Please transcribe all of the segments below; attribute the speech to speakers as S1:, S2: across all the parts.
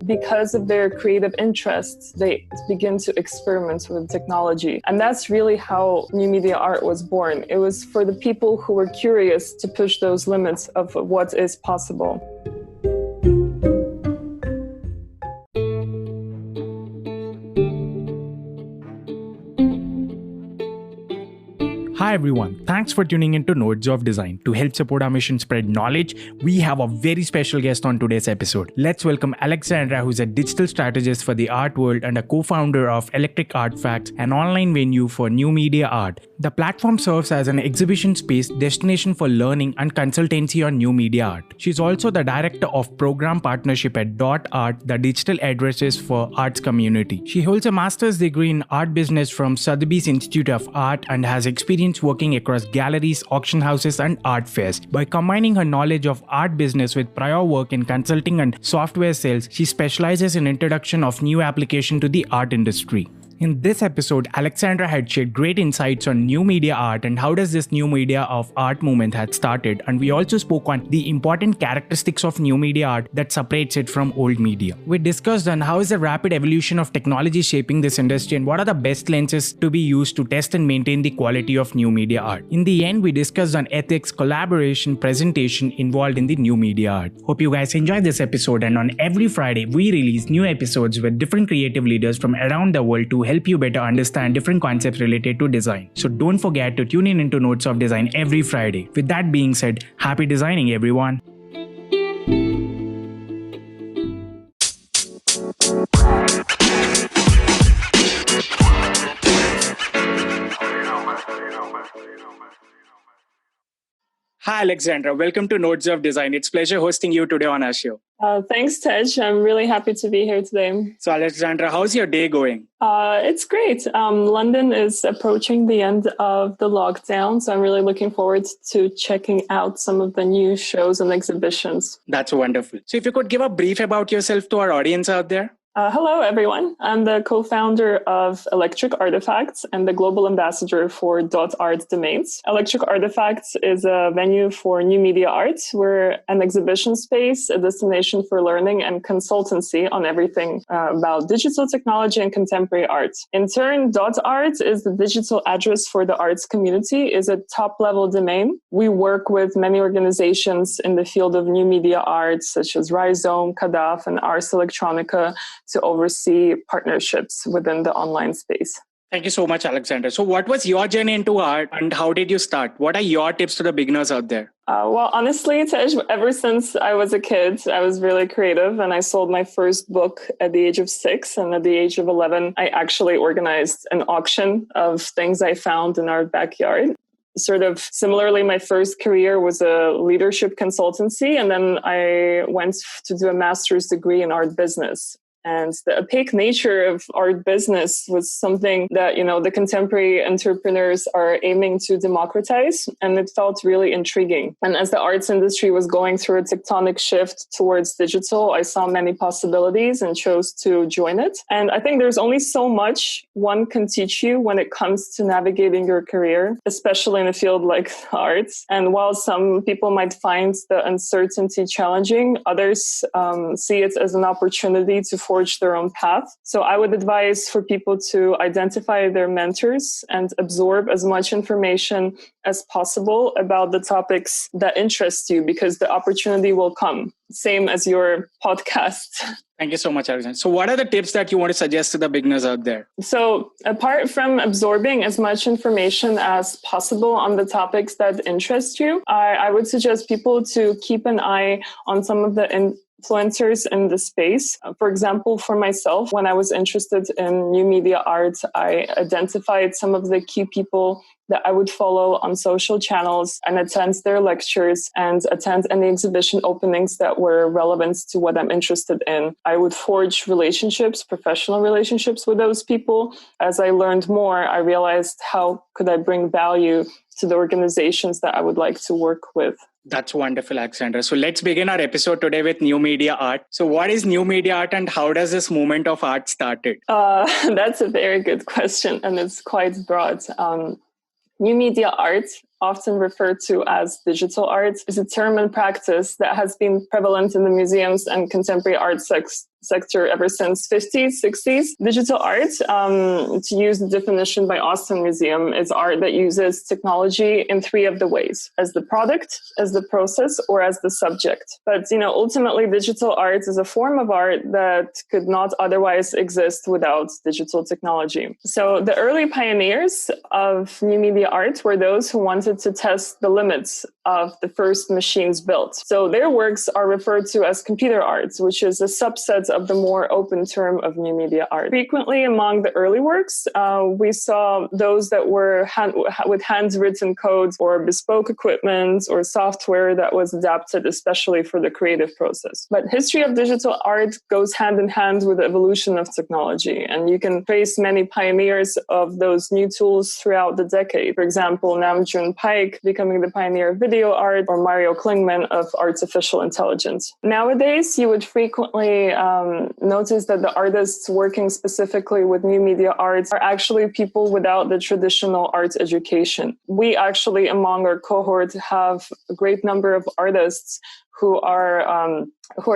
S1: Because of their creative interests, they begin to experiment with technology. And that's really how new media art was born. It was for the people who were curious to push those limits of what is possible.
S2: Hi everyone, thanks for tuning into Nodes of Design. To help support our mission spread knowledge, we have a very special guest on today's episode. Let's welcome Aleksandra, who's a digital strategist for the art world and a co-founder of Electric Artifacts, an online venue for new media art. The platform serves as an exhibition space destination for learning and consultancy on new media art. She's also the director of program partnership at Dot Art, the digital addresses for arts community. She holds a master's degree in art business from Sotheby's Institute of Art and has experience working across galleries, auction houses, and art fairs. By combining her knowledge of art business with prior work in consulting and software sales, she specializes in introduction of new application to the art industry. In this episode, Aleksandra had shared great insights on new media art and how does this new media of art movement had started, and we also spoke on the important characteristics of new media art that separates it from old media. We discussed on how is the rapid evolution of technology shaping this industry and what are the best lenses to be used to test and maintain the quality of new media art. In the end, we discussed on ethics, collaboration, presentation involved in the new media art. Hope you guys enjoyed this episode, and on every Friday, we release new episodes with different creative leaders from around the world to help you better understand different concepts related to design. So don't forget to tune in into Notes of Design every Friday. With that being said, happy designing everyone. Hi Aleksandra, welcome to Nodes of Design. It's a pleasure hosting you today on our show.
S1: Thanks, Tej. I'm really happy to be here today.
S2: So Aleksandra, how's your day going?
S1: It's great. London is approaching the end of the lockdown, so I'm really looking forward to checking out some of the new shows and exhibitions.
S2: That's wonderful. So if you could give a brief about yourself to our audience out there.
S1: Hello, everyone. I'm the co-founder of Electric Artifacts and the global ambassador for Dot Art Domains. Electric Artifacts is a venue for new media art. We're an exhibition space, a destination for learning and consultancy on everything about digital technology and contemporary art. In turn, Dot Art is the digital address for the arts community, is a top-level domain. We work with many organizations in the field of new media art, such as Rhizome, Kadaf, and Ars Electronica, to oversee partnerships within the online space.
S2: Thank you so much, Aleksandra. So what was your journey into art and how did you start? What are your tips to the beginners out there?
S1: Well, honestly, Tej, ever since I was a kid, I was really creative and I sold my first book at the age of 6. And at the age of 11, I actually organized an auction of things I found in our backyard. Sort of similarly, my first career was a leadership consultancy. And then I went to do a master's degree in art business. And the opaque nature of art business was something that, the contemporary entrepreneurs are aiming to democratize. And it felt really intriguing. And as the arts industry was going through a tectonic shift towards digital, I saw many possibilities and chose to join it. And I think there's only so much one can teach you when it comes to navigating your career, especially in a field like arts. And while some people might find the uncertainty challenging, others see it as an opportunity to forge their own path. So I would advise for people to identify their mentors and absorb as much information as possible about the topics that interest you, because the opportunity will come. Same as your podcast.
S2: Thank you so much, Aleksandra. So what are the tips that you want to suggest to the beginners out there?
S1: So apart from absorbing as much information as possible on the topics that interest you, I would suggest people to keep an eye on some of the influencers in the space. For example, for myself, when I was interested in new media art, I identified some of the key people that I would follow on social channels and attend their lectures and attend any exhibition openings that were relevant to what I'm interested in. I would forge relationships, professional relationships with those people. As I learned more, I realized how could I bring value to the organizations that I would like to work with.
S2: That's wonderful, Aleksandra. So let's begin our episode today with new media art. So what is new media art and how does this movement of art started?
S1: That's a very good question, and it's quite broad. New media art, often referred to as digital art, is a term and practice that has been prevalent in the museums and contemporary art sector ever since 50s, 60s. Digital art, to use the definition by Austin Museum, is art that uses technology in three of the ways: as the product, as the process, or as the subject. But, ultimately, digital art is a form of art that could not otherwise exist without digital technology. So the early pioneers of new media art were those who wanted to test the limits of the first machines built. So their works are referred to as computer art, which is a subset of the more open term of new media art. Frequently among the early works, we saw those that were with handwritten codes or bespoke equipment or software that was adapted especially for the creative process. But history of digital art goes hand in hand with the evolution of technology, and you can trace many pioneers of those new tools throughout the decade. For example, Nam June Paik becoming the pioneer of video art, or Mario Klingman of artificial intelligence. Nowadays, you would frequently notice that the artists working specifically with new media art are actually people without the traditional art education. We actually, among our cohort, have a great number of artists who are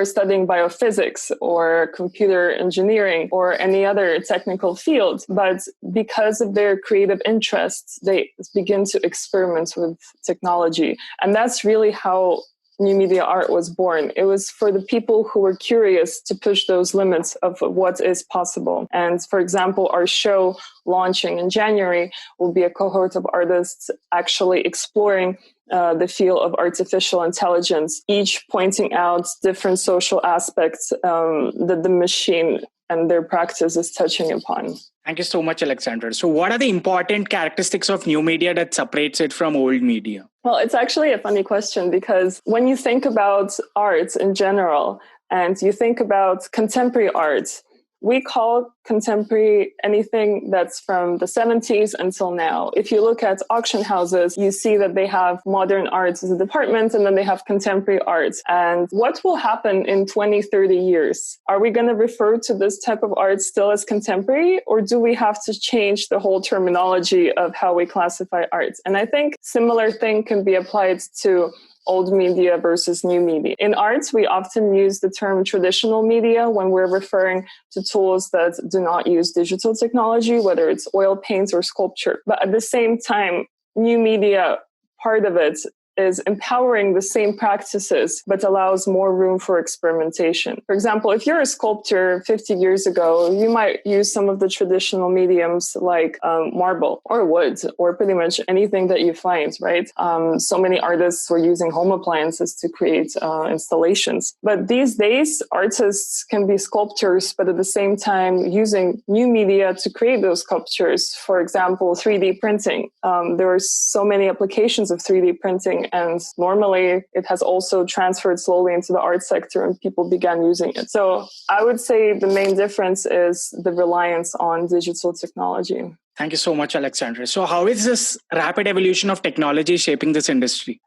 S1: studying biophysics or computer engineering or any other technical field. But because of their creative interests, they begin to experiment with technology. And that's really how new media art was born. It was for the people who were curious to push those limits of what is possible. And for example, our show launching in January will be a cohort of artists actually exploring the field of artificial intelligence, each pointing out different social aspects that the machine and their practice is touching upon.
S2: Thank you so much, Aleksandra. So what are the important characteristics of new media that separates it from old media?
S1: Well, it's actually a funny question, because when you think about art in general and you think about contemporary art, we call contemporary anything that's from the 70s until now. If you look at auction houses, you see that they have modern arts as a department, and then they have contemporary arts. And what will happen in 20, 30 years? Are we going to refer to this type of art still as contemporary, or do we have to change the whole terminology of how we classify art? And I think similar thing can be applied to old media versus new media. In arts, we often use the term traditional media when we're referring to tools that do not use digital technology, whether it's oil paints or sculpture. But at the same time, new media, part of it is empowering the same practices, but allows more room for experimentation. For example, if you're a sculptor 50 years ago, you might use some of the traditional mediums like marble or wood or pretty much anything that you find, right? So many artists were using home appliances to create installations. But these days, artists can be sculptors, but at the same time using new media to create those sculptures. For example, 3D printing. There are so many applications of 3D printing, and normally it has also transferred slowly into the art sector and people began using it. So I would say the main difference is the reliance on digital technology.
S2: Thank you so much, Aleksandra. So how is this rapid evolution of technology shaping this industry?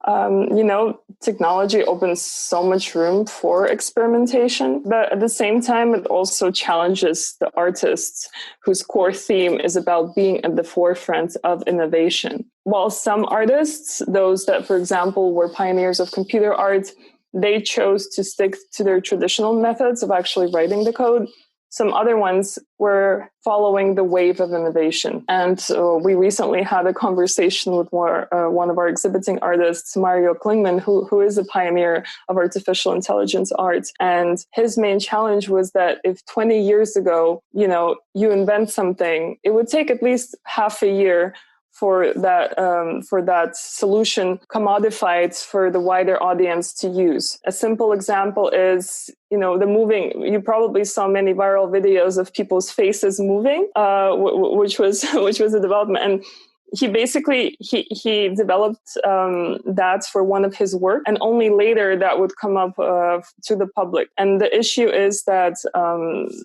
S1: Technology opens so much room for experimentation, but at the same time, it also challenges the artists whose core theme is about being at the forefront of innovation. While some artists, those that, for example, were pioneers of computer art, they chose to stick to their traditional methods of actually writing the code. Some other ones were following the wave of innovation. And we recently had a conversation with one of our exhibiting artists, Mario Klingman, who is a pioneer of artificial intelligence art. And his main challenge was that if 20 years ago, you invent something, it would take at least half a year for that solution commodified for the wider audience to use. A simple example is, the moving. You probably saw many viral videos of people's faces moving, which was a development. And he basically he developed that for one of his work, and only later that would come up to the public. And the issue is that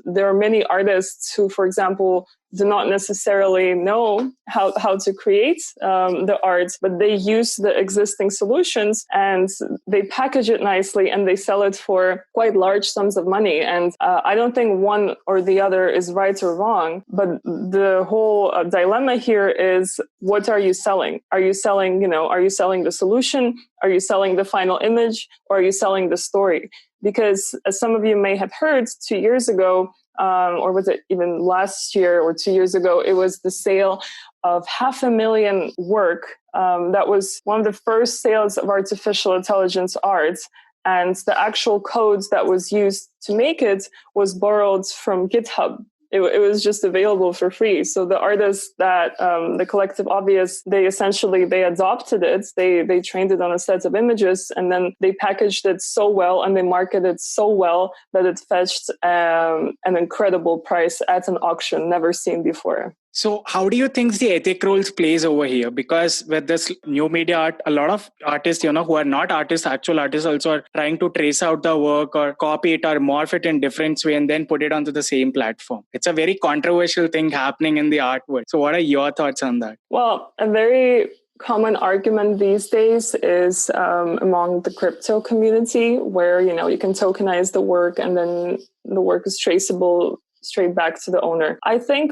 S1: there are many artists who, for example, do not necessarily know how to create the art, but they use the existing solutions and they package it nicely and they sell it for quite large sums of money. And I don't think one or the other is right or wrong, but the whole dilemma here is, what are you selling? Are you selling the solution? Are you selling the final image? Or are you selling the story? because as some of you may have heard, 2 years ago, or was it even last year or 2 years ago, it was the sale of 500,000 work. That was one of the first sales of artificial intelligence art. And the actual code that was used to make it was borrowed from GitHub. It was just available for free. So the artists that the Collective Obvious, they adopted it. They trained it on a set of images, and then they packaged it so well and they marketed it so well that it fetched an incredible price at an auction never seen before.
S2: So how do you think the ethic roles plays over here? Because with this new media art, a lot of artists, who are not artists, actual artists also are trying to trace out the work or copy it or morph it in different way and then put it onto the same platform. It's a very controversial thing happening in the art world. So what are your thoughts on that?
S1: Well, a very common argument these days is among the crypto community where, you can tokenize the work and then the work is traceable straight back to the owner. I think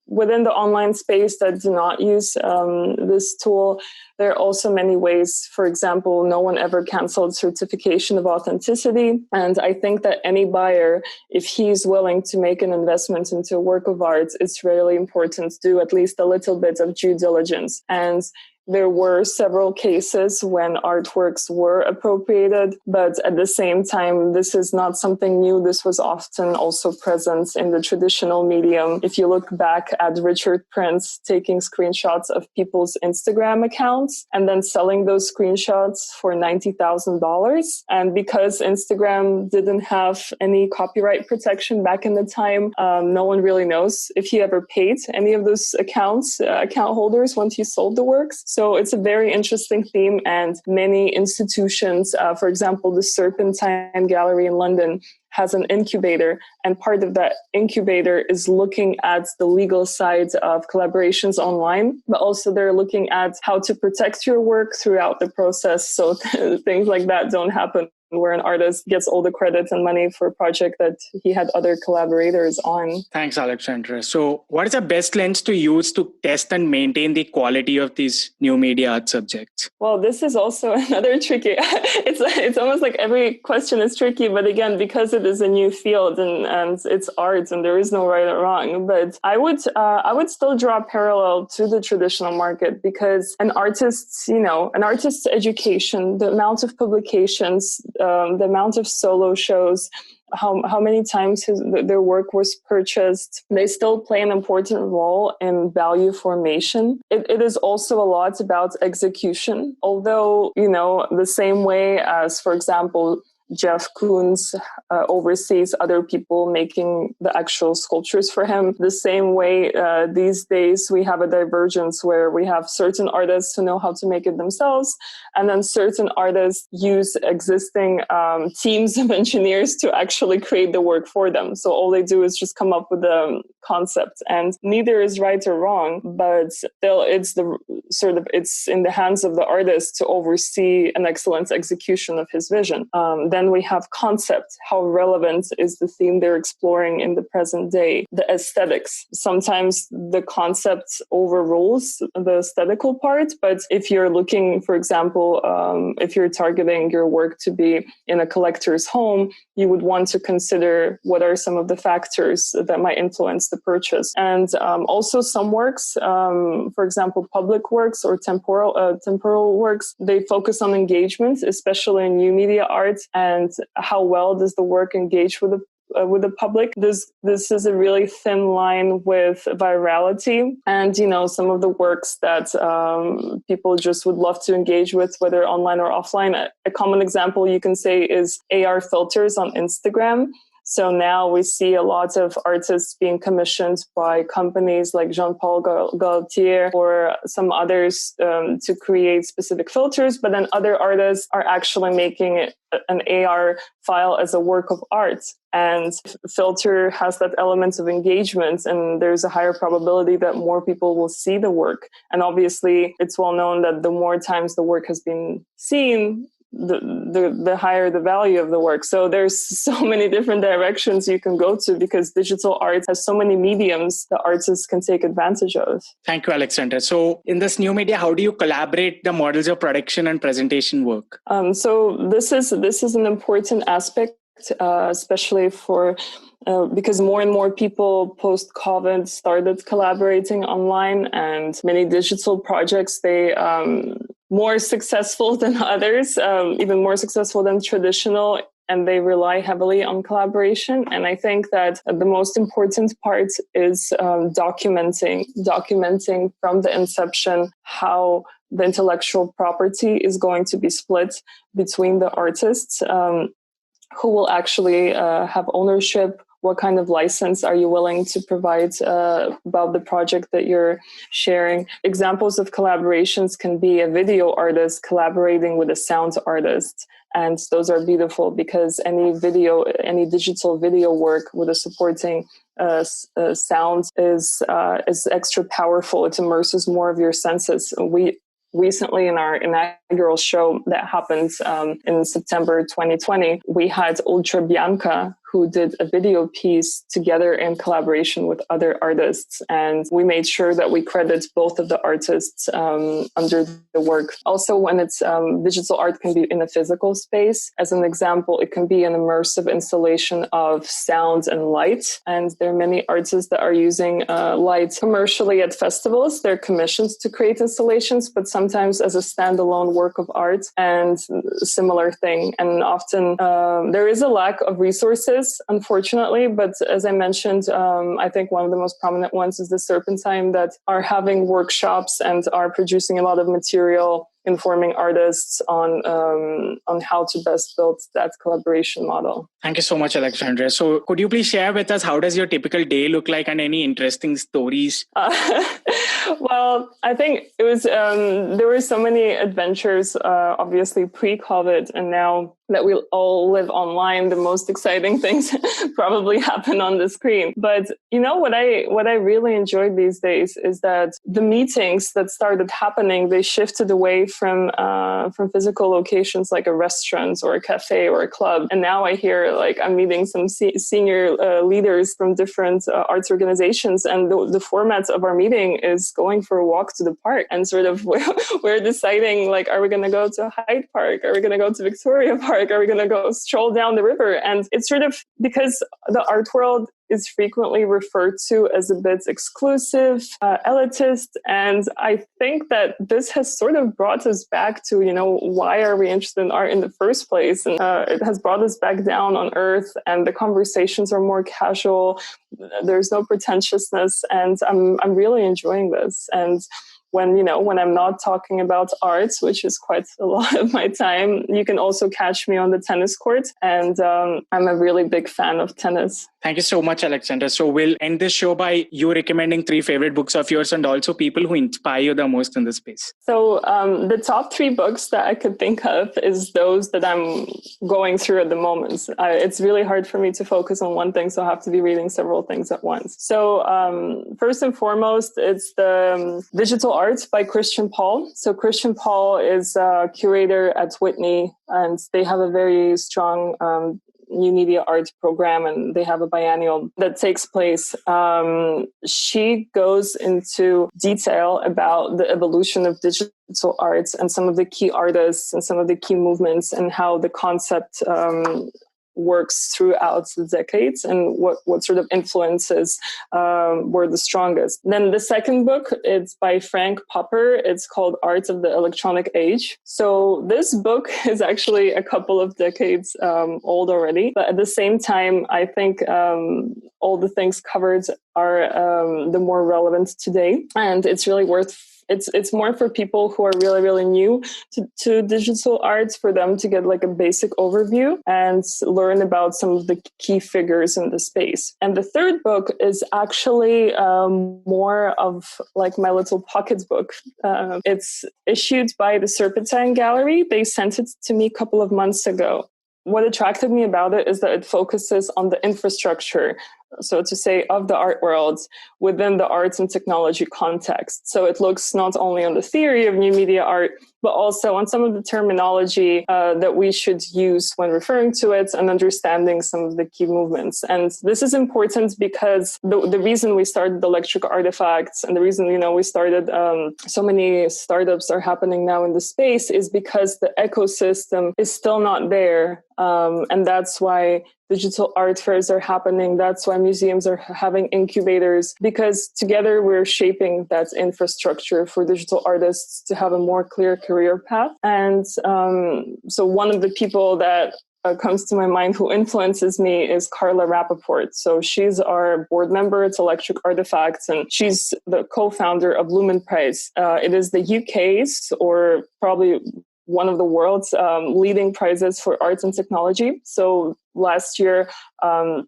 S1: within the online space that do not use this tool, there are also many ways. For example, no one ever canceled certification of authenticity. And I think that any buyer, if he's willing to make an investment into a work of art, it's really important to do at least a little bit of due diligence. And there were several cases when artworks were appropriated, but at the same time, this is not something new. This was often also present in the traditional medium. If you look back at Richard Prince taking screenshots of people's Instagram accounts and then selling those screenshots for $90,000. And because Instagram didn't have any copyright protection back in the time, no one really knows if he ever paid any of those account holders once he sold the works. So it's a very interesting theme, and many institutions, for example, the Serpentine Gallery in London has an incubator, and part of that incubator is looking at the legal side of collaborations online, but also they're looking at how to protect your work throughout the process so things like that don't happen, where an artist gets all the credit and money for a project that he had other collaborators on.
S2: Thanks, Aleksandra. So what is the best lens to use to test and maintain the quality of these new media art subjects?
S1: Well, this is also another tricky. It's almost like every question is tricky, but again, because it is a new field and it's art and there is no right or wrong. But I would still draw a parallel to the traditional market, because an artist's education, the amount of publications, the amount of solo shows, how many times their work was purchased, they still play an important role in value formation. It is also a lot about execution, although, the same way as, for example, Jeff Koons oversees other people making the actual sculptures for him. The same way these days we have a divergence where we have certain artists who know how to make it themselves, and then certain artists use existing teams of engineers to actually create the work for them. So all they do is just come up with a concept, and neither is right or wrong, but still it's in the hands of the artist to oversee an excellent execution of his vision. Then we have concept. How relevant is the theme they're exploring in the present day? The aesthetics. Sometimes the concept overrules the aesthetical part, but if you're looking, for example, if you're targeting your work to be in a collector's home, you would want to consider what are some of the factors that might influence the purchase. And also some works, for example, public works or temporal works, they focus on engagement, especially in new media art, and how well does the work engage with the public. This is a really thin line with virality, and some of the works that people just would love to engage with, whether online or offline. A common example you can say is AR filters on Instagram. So now we see a lot of artists being commissioned by companies like Jean-Paul Gaultier or some others to create specific filters, but then other artists are actually making an AR file as a work of art. And filter has that element of engagement, and there's a higher probability that more people will see the work. And obviously, it's well known that the more times the work has been seen, the higher the value of the work. So there's so many different directions you can go to, because digital art has so many mediums that artists can take advantage of.
S2: Thank you, Aleksandra. So in this new media, how do you collaborate the models of production and presentation work?
S1: So this is an important aspect especially because more and more people post-COVID started collaborating online, and many digital projects, they more successful than others, even more successful than traditional, and they rely heavily on collaboration. And I think that the most important part is documenting from the inception how the intellectual property is going to be split between the artists, who will actually have ownership. What kind of license are you willing to provide about the project that you're sharing? Examples of collaborations can be a video artist collaborating with a sound artist. And those are beautiful because any digital video work with a supporting sound is extra powerful. It immerses more of your senses. We recently, in our inaugural show that happened in September 2020, we had Ultra Bianca, who did a video piece together in collaboration with other artists. And we made sure that we credit both of the artists under the work. Also, when it's digital art can be in a physical space. As an example, it can be an immersive installation of sound and light. And there are many artists that are using light commercially at festivals. They're commissioned to create installations, but sometimes as a standalone work of art, and similar thing. And often there is a lack of resources, unfortunately, but as I mentioned, I think one of the most prominent ones is the Serpentine, that are having workshops and are producing a lot of material informing artists on how to best build that collaboration model.
S2: Thank you so much, Aleksandra. So could you please share with us, how does your typical day look like and any interesting stories?
S1: Well, I think it was, there were so many adventures, obviously pre-COVID, and now that we all live online, the most exciting things probably happen on the screen. But you know what I really enjoyed these days is that the meetings that started happening, they shifted away from physical locations like a restaurant or a cafe or a club. And now I hear like I'm meeting some senior leaders from different arts organizations, and the format of our meeting is going for a walk to the park, and sort of we're deciding, like, are we going to go to Hyde Park? Are we going to go to Victoria Park? Are we going to go stroll down the river? And it's sort of because the art world is frequently referred to as a bit exclusive, elitist. And I think that this has sort of brought us back to, why are we interested in art in the first place? And it has brought us back down on earth, and the conversations are more casual. There's no pretentiousness, and I'm really enjoying this. And when I'm not talking about art, which is quite a lot of my time, you can also catch me on the tennis court. And I'm a really big fan of tennis.
S2: Thank you so much, Aleksandra. So we'll end this show by you recommending 3 favorite books of yours and also people who inspire you the most in this space.
S1: So the top 3 books that I could think of is those that I'm going through at the moment. It's really hard for me to focus on one thing, so I have to be reading several things at once. So first and foremost, it's the Digital Art by Christian Paul. So Christian Paul is a curator at Whitney, and they have a very strong new media art program, and they have a biennial that takes place. She goes into detail about the evolution of digital arts and some of the key artists and some of the key movements, and how the concept works throughout the decades, and what sort of influences were the strongest. Then the second book, it's by Frank Popper. It's called Art of the Electronic Age. So this book is actually a couple of decades old already, but at the same time, I think all the things covered are the more relevant today, and it's really worth. It's more for people who are really, really new to digital arts, for them to get like a basic overview and learn about some of the key figures in the space. And the third book is actually more of like my little pocket book. It's issued by the Serpentine Gallery. They sent it to me a couple of months ago. What attracted me about it is that it focuses on the infrastructure, so to say, of the art world within the arts and technology context. So it looks not only on the theory of new media art, but also on some of the terminology that we should use when referring to it and understanding some of the key movements. And this is important because the reason we started Electric Artifacts and the reason, we started so many startups are happening now in the space is because the ecosystem is still not there. And that's why digital art fairs are happening. That's why museums are having incubators, because together we're shaping that infrastructure for digital artists to have a more clear career path. And so one of the people that comes to my mind who influences me is Carla Rappaport. So she's our board member at Electric Artifacts, and she's the co-founder of Lumen Prize. It is the UK's, or probably one of the world's leading prizes for arts and technology. So last year and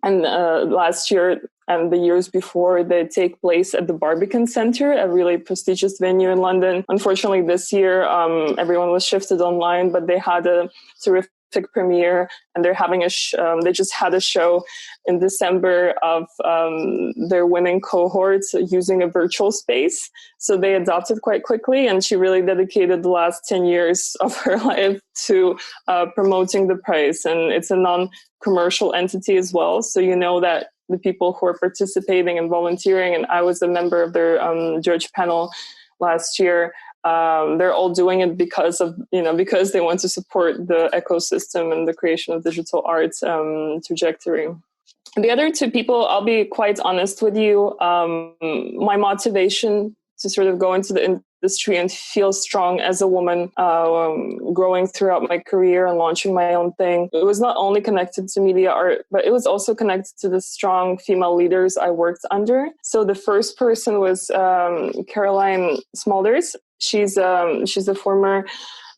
S1: the years before, they take place at the Barbican Centre, a really prestigious venue in London. Unfortunately, this year, everyone was shifted online, but they had a terrific premiere, and they're having they just had a show in December of their winning cohort using a virtual space. So they adopted quite quickly, and she really dedicated the last 10 years of her life to promoting the prize. And it's a non-commercial entity as well. So that the people who are participating and volunteering, and I was a member of their judge panel last year, they're all doing it because they want to support the ecosystem and the creation of digital art trajectory. The other two people, I'll be quite honest with you, my motivation to sort of go into the industry and feel strong as a woman, growing throughout my career and launching my own thing. It was not only connected to media art, but it was also connected to the strong female leaders I worked under. So the first person was Caroline Smulders. She's a former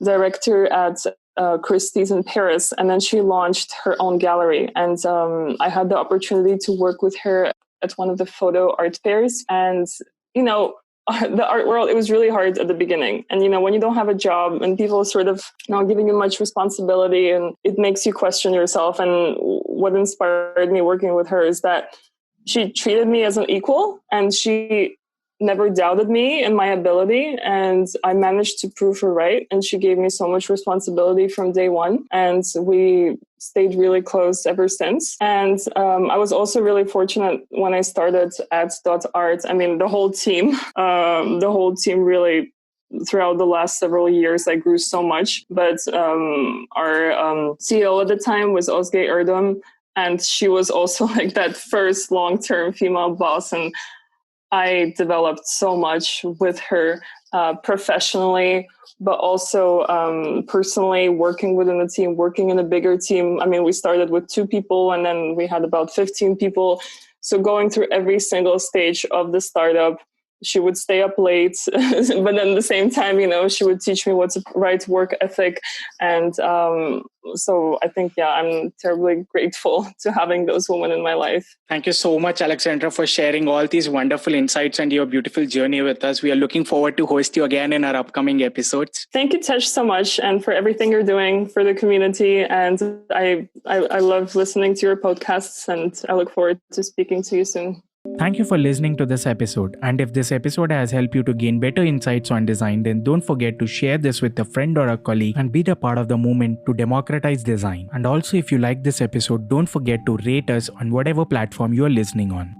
S1: director at Christie's in Paris, and then she launched her own gallery. And I had the opportunity to work with her at one of the photo art fairs. And the art world, it was really hard at the beginning. And, when you don't have a job and people sort of not giving you much responsibility, and it makes you question yourself. And what inspired me working with her is that she treated me as an equal, and she never doubted me and my ability. And I managed to prove her right. And she gave me so much responsibility from day one. And we stayed really close ever since. And I was also really fortunate when I started at Dot Art. I mean, the whole team really, throughout the last several years, I grew so much. But our CEO at the time was Özge Erdem. And she was also like that first long-term female boss. And I developed so much with her professionally, but also personally, working within the team, working in a bigger team. I mean, we started with 2 people, and then we had about 15 people. So going through every single stage of the startup, she would stay up late, but then at the same time, she would teach me what's the right work ethic. And so I think, I'm terribly grateful to having those women in my life.
S2: Thank you so much, Aleksandra, for sharing all these wonderful insights and your beautiful journey with us. We are looking forward to host you again in our upcoming episodes.
S1: Thank you, Tesh, so much, and for everything you're doing for the community. And I love listening to your podcasts, and I look forward to speaking to you soon.
S2: Thank you for listening to this episode. And if this episode has helped you to gain better insights on design, then don't forget to share this with a friend or a colleague and be a part of the movement to democratize design. And also, if you like this episode, don't forget to rate us on whatever platform you are listening on.